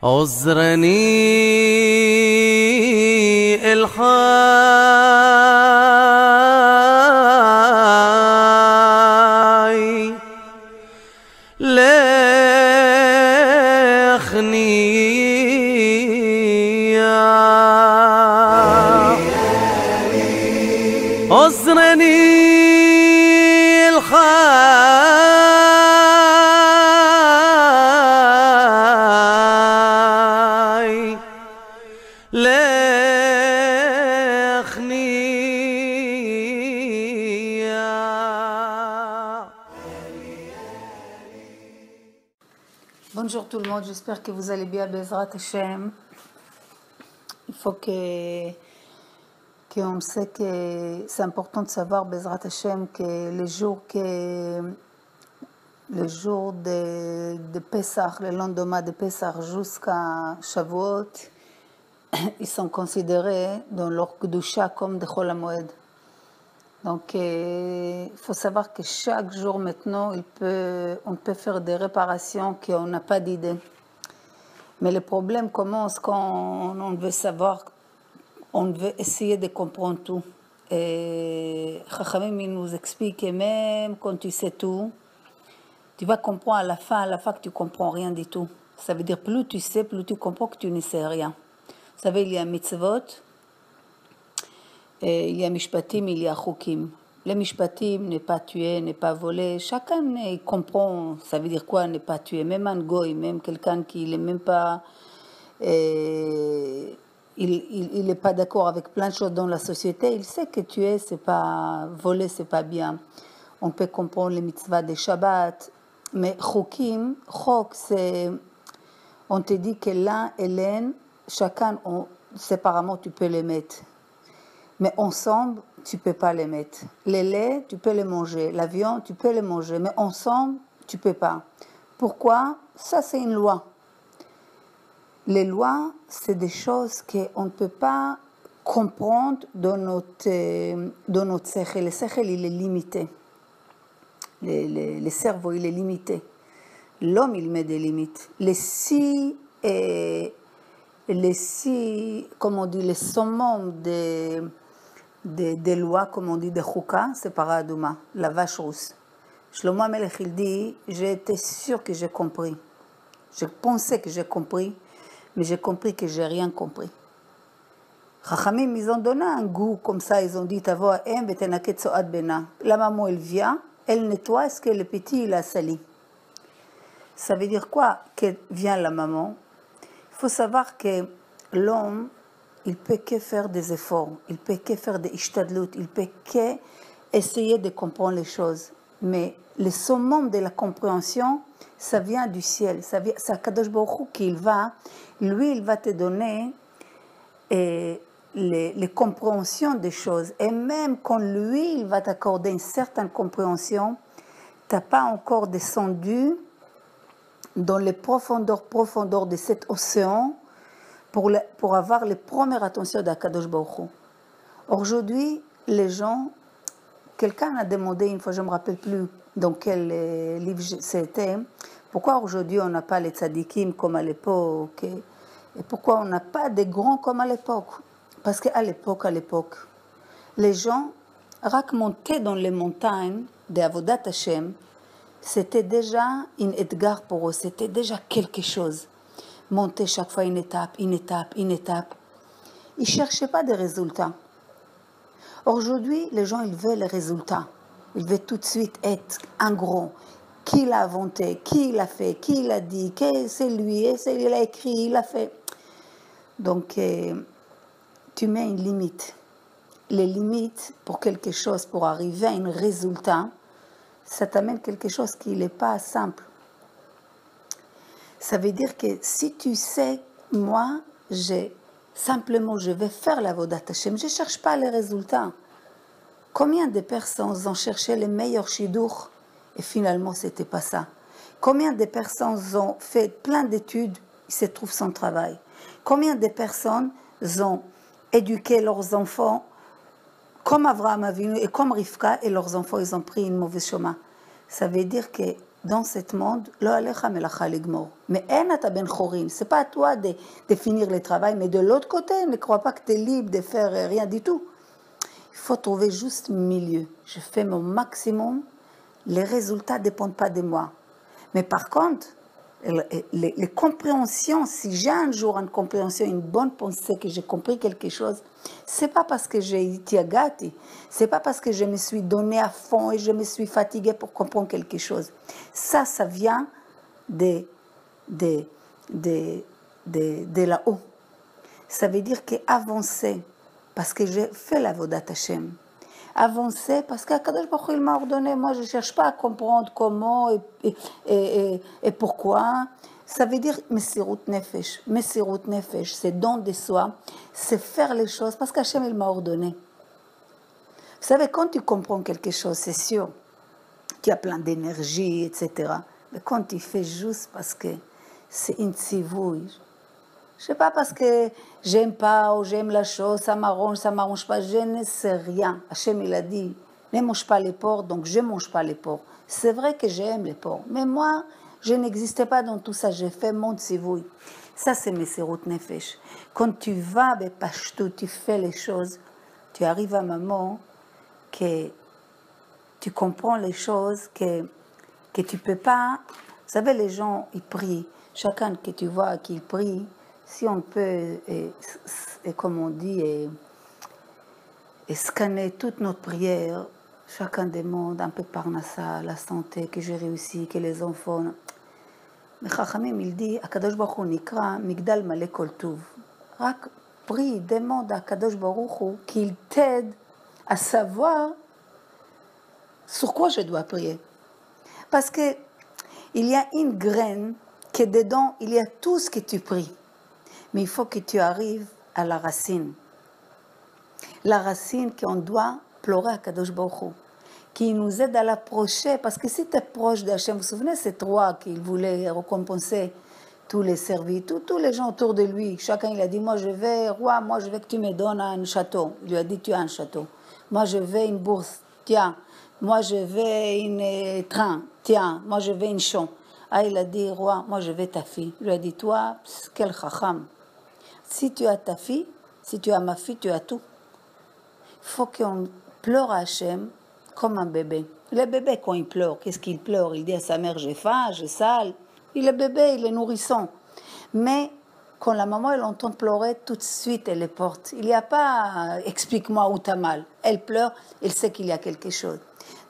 عذرني الحي لخنيا عذرني الحي Bonjour tout le monde, j'espère que vous allez bien, Bezrat Hashem. Il faut qu'on sait que c'est important de savoir, Bezrat Hashem, que le jour de Pessah, le lendemain de Pessah jusqu'à Shavuot, ils sont considérés dans leur Kedusha comme de Chol HaMoed. Donc, il faut savoir que chaque jour maintenant, on peut faire des réparations qu'on n'a pas d'idée. Mais le problème commence quand on veut savoir, on veut essayer de comprendre tout. Et Chachamim nous explique que même quand tu sais tout, tu vas comprendre à la fin que tu ne comprends rien du tout. Ça veut dire plus tu sais, plus tu comprends que tu ne sais rien. Vous savez, il y a mitzvot, il y a mishpatim, il y a chukim. Les mishpatim, ne pas tuer, ne pas voler, chacun comprend, ça veut dire quoi ne pas tuer. Même un goy, même quelqu'un qui n'est même pas, il n'est pas d'accord avec plein de choses dans la société, il sait que tuer, c'est pas, voler, c'est pas bien. On peut comprendre les mitzvahs des Shabbat, mais chukim, chok, c'est, on te dit que l'un et l'un, chacun, séparément, tu peux les mettre. Mais ensemble, tu ne peux pas les mettre. Les laits, tu peux les manger. La viande, tu peux les manger. Mais ensemble, tu ne peux pas. Pourquoi? Ça, c'est une loi. Les lois, c'est des choses qu'on ne peut pas comprendre dans notre sechel. Le sechel, il est limité. Le cerveau, il est limité. L'homme, il met des limites. Les six, comme on dit, les summums des lois, comme on dit, de Chouka, c'est Paradouma, la vache rousse. Shlomo HaMelech, il dit, j'ai été sûr que j'ai compris. Je pensais que j'ai compris, mais j'ai compris que j'ai rien compris. Chachamim, ils ont donné un goût comme ça, ils ont dit, Tavo ha'em v'tenaket tzoat bena. La maman, elle vient, elle nettoie, est-ce que le petit, il a sali? Ça veut dire quoi que vient la maman? Il faut savoir que l'homme, il peut que faire des efforts, il peut que faire des ishtadlut, il peut que essayer de comprendre les choses. Mais le summum de la compréhension, ça vient du ciel. C'est Akadosh Baruch Hu qui lui, il va te donner les compréhensions des choses. Et même quand lui, il va t'accorder une certaine compréhension, tu n'as pas encore descendu dans les profondeurs de cet océan pour avoir les premières attentions d'Akadosh Baruch Hu. Aujourd'hui, les gens, quelqu'un a demandé une fois, je ne me rappelle plus dans quel livre c'était, pourquoi aujourd'hui on n'a pas les tzadikim comme à l'époque, et pourquoi on n'a pas des grands comme à l'époque. Parce qu'à l'époque, les gens montaient dans les montagnes d'Avodat Hashem, c'était déjà une edgar pour eux, c'était déjà quelque chose. Monter chaque fois une étape. Ils ne cherchaient pas des résultats. Aujourd'hui, les gens, ils veulent les résultats. Ils veulent tout de suite être un gros. Qui l'a inventé? Qui l'a fait? Qui l'a dit? C'est lui, il a écrit, il a fait. Donc, tu mets une limite. Les limites pour quelque chose, pour arriver à un résultat, ça t'amène quelque chose qui n'est pas simple. Ça veut dire que si tu sais, moi, je vais faire la Avodat Hashem, je ne cherche pas les résultats. Combien de personnes ont cherché les meilleurs shidour et finalement, ce n'était pas ça? Combien de personnes ont fait plein d'études, ils se trouvent sans travail? Combien de personnes ont éduqué leurs enfants comme Avraham Avinu et comme Rivka, et leurs enfants, ils ont pris une mauvaise chemin? Ça veut dire que dans ce monde, lo alecha melacha ligmor. Mais en ata ben chorin, c'est pas à toi de finir le travail, mais de l'autre côté, ne crois pas que tu es libre de faire rien du tout. Il faut trouver juste milieu. Je fais mon maximum, les résultats ne dépendent pas de moi. Mais par contre, les compréhensions, si j'ai un jour une compréhension, une bonne pensée, que j'ai compris quelque chose, c'est pas parce que j'ai été agati, c'est pas parce que je me suis donné à fond et je me suis fatiguée pour comprendre quelque chose. Ça vient de là-haut. Ça veut dire qu'avancer, parce que j'ai fait la vodat Hashem. Avancer parce qu'Akadosh Baruch Hu, il m'a ordonné. Moi, je ne cherche pas à comprendre comment et pourquoi. Ça veut dire Messirut Nefesh. Messirut Nefesh, c'est don de soi, c'est faire les choses parce qu'Hachem, il m'a ordonné. Vous savez, quand tu comprends quelque chose, c'est sûr, tu as plein d'énergie, etc. Mais quand tu fais juste parce que c'est une tzivouille, je sais pas parce que j'aime pas ou j'aime la chose, ça m'arrange pas, je ne sais rien. Hachem il a dit, ne mange pas les porcs, donc je mange pas les porcs. C'est vrai que j'aime les porcs, mais moi, je n'existais pas dans tout ça, j'ai fait mon tzivouille. Ça c'est Messirut Nefesh. Quand tu vas, tu fais les choses, tu arrives à un moment que tu comprends les choses, que tu peux pas. Vous savez, les gens, ils prient. Chacun que tu vois qui prie, si on peut, comme on dit, et scanner toute notre prière, chacun demande un peu par Nassa, la santé, que j'ai réussi, que les enfants. Mais Chachamim, il dit, Akadosh Baruch Hu nikra migdal malé kol tuv. Rak prie, demande à Akadosh Baruch Hu qu'il t'aide à savoir sur quoi je dois prier. Parce que il y a une graine que dedans, il y a tout ce que tu pries. Mais il faut que tu arrives à la racine. La racine qu'on doit pleurer à Kadosh Baruch Hu, qui nous aide à l'approcher. Parce que si tu es proche d'Hachem, vous vous souvenez, c'est roi qui voulait récompenser tous les serviteurs, tous les gens autour de lui. Chacun, il a dit, moi je vais, roi, moi je veux que tu me donnes un château. Il lui a dit, tu as un château. Moi je veux une bourse, tiens. Moi je veux un train, tiens. Moi je veux une chambre. Ah, il a dit, roi, moi je veux ta fille. Il lui a dit, toi, quel chacham. Si tu as ta fille, si tu as ma fille, tu as tout. Il faut qu'on pleure à Hachem comme un bébé. Le bébé, quand il pleure, qu'est-ce qu'il pleure? Il dit à sa mère, j'ai faim, j'ai sale. Il est bébé, il est nourrisson. Mais quand la maman, elle entend pleurer, tout de suite, elle les porte. Il n'y a pas, explique-moi où t'as mal. Elle pleure, elle sait qu'il y a quelque chose.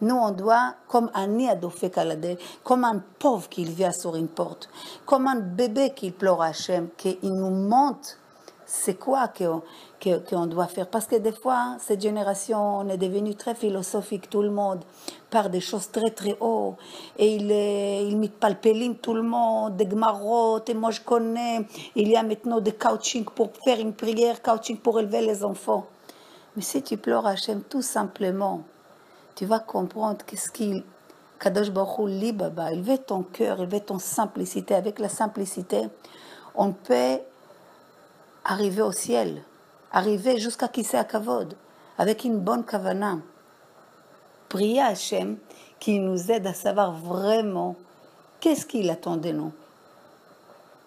Nous, on doit, comme un nid à Dofé Kaladé, comme un pauvre qui vient sur une porte, comme un bébé qui pleure à Hachem, qu'il nous montre c'est quoi qu'on doit faire. Parce que des fois, cette génération, on est devenu très philosophique, tout le monde, par des choses très très hautes. Et il met palpélim tout le monde, des gmarottes, et moi je connais, il y a maintenant des coaching pour faire une prière, coaching pour élever les enfants. Mais si tu pleures à Hachem tout simplement, tu vas comprendre qu'est-ce qu'il... Kadosh Baruch Hu li baba, il veut ton cœur, il veut ton simplicité. Avec la simplicité, on peut arriver au ciel, arriver jusqu'à Kisei HaKavod, avec une bonne kavana. Prier à Hachem qui nous aide à savoir vraiment qu'est-ce qu'il attend de nous.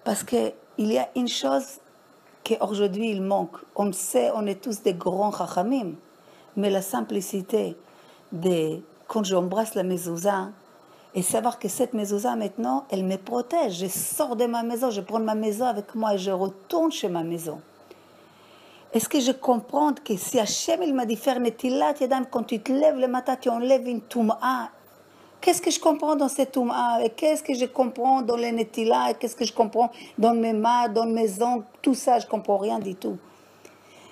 Parce qu'il y a une chose qu'aujourd'hui il manque. On sait, on est tous des grands chachamim, mais la simplicité quand j'embrasse la mezouza, et savoir que cette mezouza maintenant, elle me protège. Je sors de ma maison, je prends ma maison avec moi et je retourne chez ma maison. Est-ce que je comprends que si Hachem il m'a dit faire netilat yadayim, quand tu te lèves le matin, tu enlèves une touma. Qu'est-ce que je comprends dans cette touma? Et qu'est-ce que je comprends dans les netilat? Et qu'est-ce que je comprends dans mes mains, dans mes ongles? Tout ça, je ne comprends rien du tout.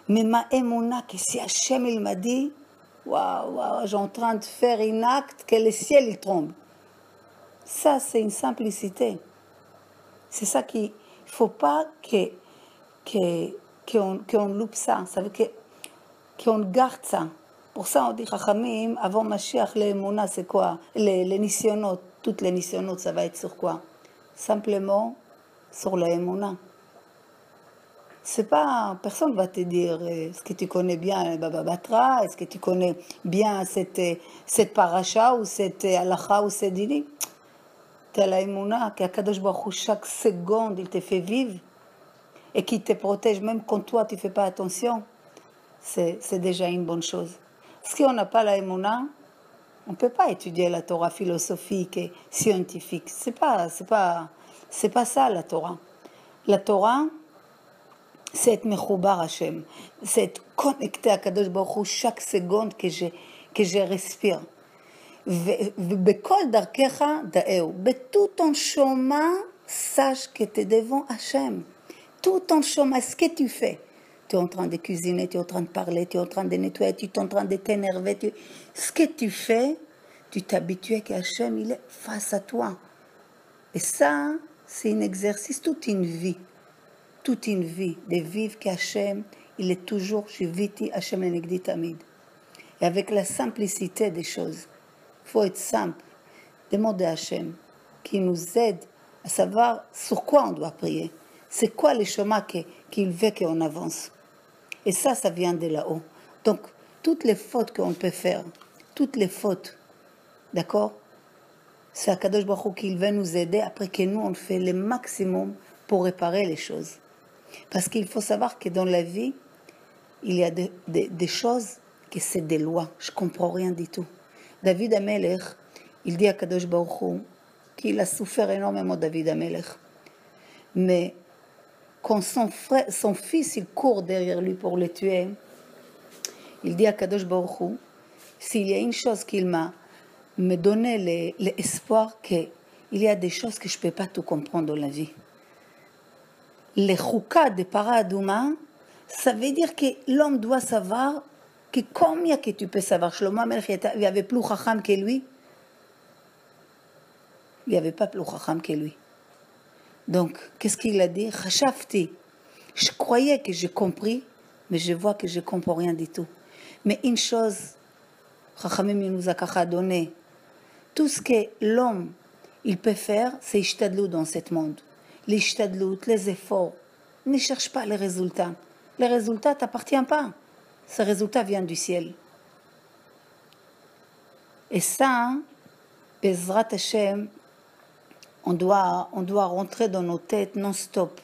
Mais ma émouna, que si Hachem il m'a dit, waouh, j'ai en train de faire un acte que le ciel il tombe. Ça, c'est une simplicité. C'est ça qu'il ne faut pas qu'on loupe ça. Ça veut dire qu'on garde ça. Pour ça, on dit, Chachamim, avant Mashiach, les Mouna, c'est quoi? Les nisyonotes, toutes les nisyonotes, ça va être sur quoi? Simplement sur la Mouna. C'est pas, personne ne va te dire, est-ce que tu connais bien Baba Batra? Est-ce que tu connais bien cette paracha ou cette halakha ou cette dini? Tu as la émouna, qu'Akadosh Baruch Hu, chaque seconde, il te fait vivre et qu'il te protège même quand toi, tu ne fais pas attention. C'est déjà une bonne chose. Si on n'a pas la émouna, on ne peut pas étudier la Torah philosophique et scientifique. C'est pas ça la Torah. La Torah, c'est être mechoubar Hashem, c'est être connecté à Kadosh Baruch Hu chaque seconde que je respire. ובכל דרכך דאהו, בטtout ton chemin, sache que tu es devant Hachem. Tout ton chemin, ce que tu fais. Tu es en train de cuisiner, tu es en train de parler, tu es en train de nettoyer, tu es en train de t'énerver. Ce que tu fais, tu t'habitues que Hachem, il est face à toi. Et ça, c'est un exercice toute une vie. Toute une vie, de vivre qu'Hachem, il est toujours, je viti Hachem l'enegdi tamid. Et avec la simplicité des choses, il faut être simple, demander à Hachem, qui nous aide à savoir sur quoi on doit prier. C'est quoi le chemin qu'il veut qu'on avance. Et ça vient de là-haut. Donc, toutes les fautes qu'on peut faire, toutes les fautes, d'accord, c'est à Kadosh Baruch Hu qu'il veut nous aider après que nous, on fait le maximum pour réparer les choses. Parce qu'il faut savoir que dans la vie, il y a des choses que c'est des lois. Je ne comprends rien du tout. David Amelech, il dit à Kadosh Baruch Hu qu'il a souffert énormément, David Amelech. Mais quand son fils, il court derrière lui pour le tuer, il dit à Kadosh Baruch Hu, s'il y a une chose qu'il m'a donné l'espoir qu'il y a des choses que je ne peux pas tout comprendre dans la vie. Les choukas de Paradouma, ça veut dire que l'homme doit savoir que combien que tu peux savoir. Shlomo Amelech, il n'y avait plus chacham que lui. Il n'y avait pas plus chacham que lui. Donc, qu'est-ce qu'il a dit? Chashafti. Je croyais que j'ai compris, mais je vois que je ne comprends rien du tout. Mais une chose, Chachamim nous a donné, tout ce que l'homme il peut faire, c'est ishtadlou dans ce monde. L'ishtadlout, les efforts. Ne cherche pas les résultats. Les résultats ne t'appartiennent pas. Ce résultat vient du ciel. Et ça, Bezrat Hashem, on doit rentrer dans nos têtes non-stop.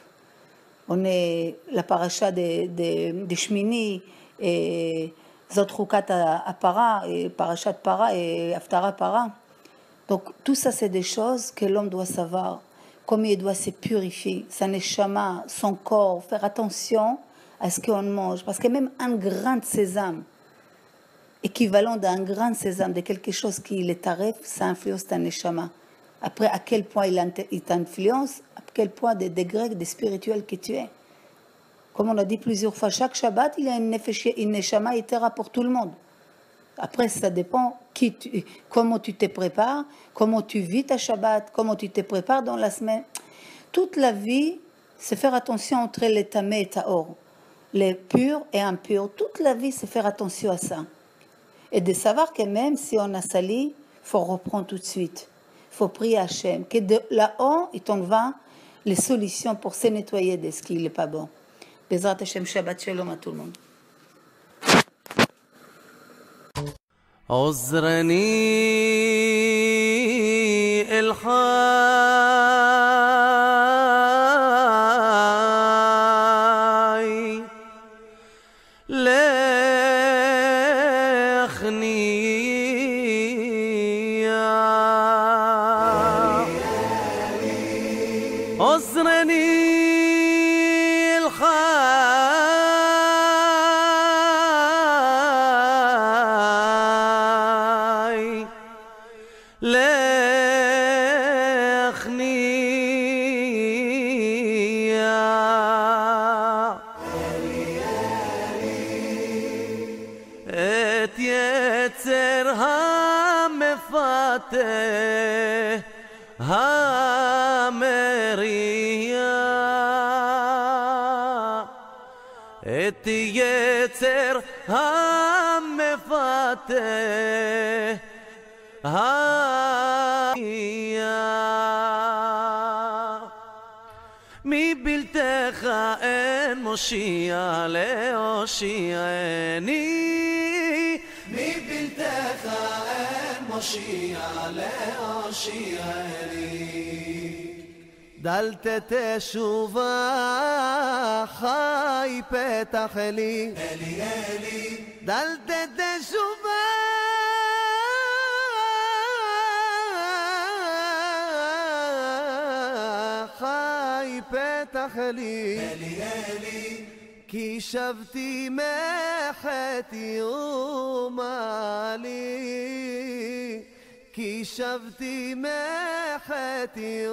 On est la paracha de Shmini, et Zot Chukat à Para, et Parashat Para, et Haftara Para. Donc, tout ça, c'est des choses que l'homme doit savoir. Comment il doit se purifier, sa neshama, son corps, faire attention à ce qu'on mange. Parce que même un grain de sésame, équivalent d'un grain de sésame, de quelque chose qui est tarif, ça influence ta neshama. Après, à quel point il t'influence, à quel point des degrés de spirituel que tu es. Comme on a dit plusieurs fois, chaque Shabbat, il y a une neshama itera pour tout le monde. Après, ça dépend comment tu te prépares, comment tu vis ta Shabbat, comment tu te prépares dans la semaine. Toute la vie, c'est faire attention entre les tamé et taor, les purs et impurs. Toute la vie, c'est faire attention à ça. Et de savoir que même si on a sali, il faut reprendre tout de suite. Il faut prier à Hachem, que de là-haut, il t'en va les solutions pour se nettoyer de ce qui n'est pas bon. Bezrat Hashem, Shabbat Shalom à tout le monde. عذرني الحي لخنيا عذرني את יצר המפתה המריע את יצר המפתה מבלתך אין מושיע להושיעני מבלתך אין מושיע להושיע לי. דלת תשובה חי פתח לי, אלי אלי. דלת תשובה חי פתח לי, אלי אלי. כי שבתי מחטאי ומעלי, כי שבתי מחטאי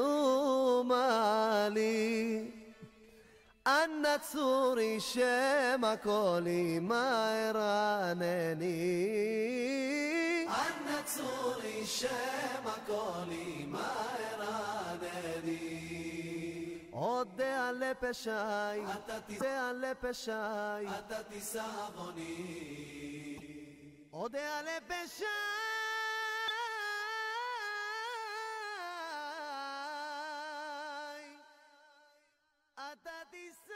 ומעלי. אנא צורי שמא קולי מהר ענני, אנא צורי שמא קולי מהר ענני. אודה על פשעי, אודה על פשעי, אתה תישא עווני. אודה על פשעי, אתה תישא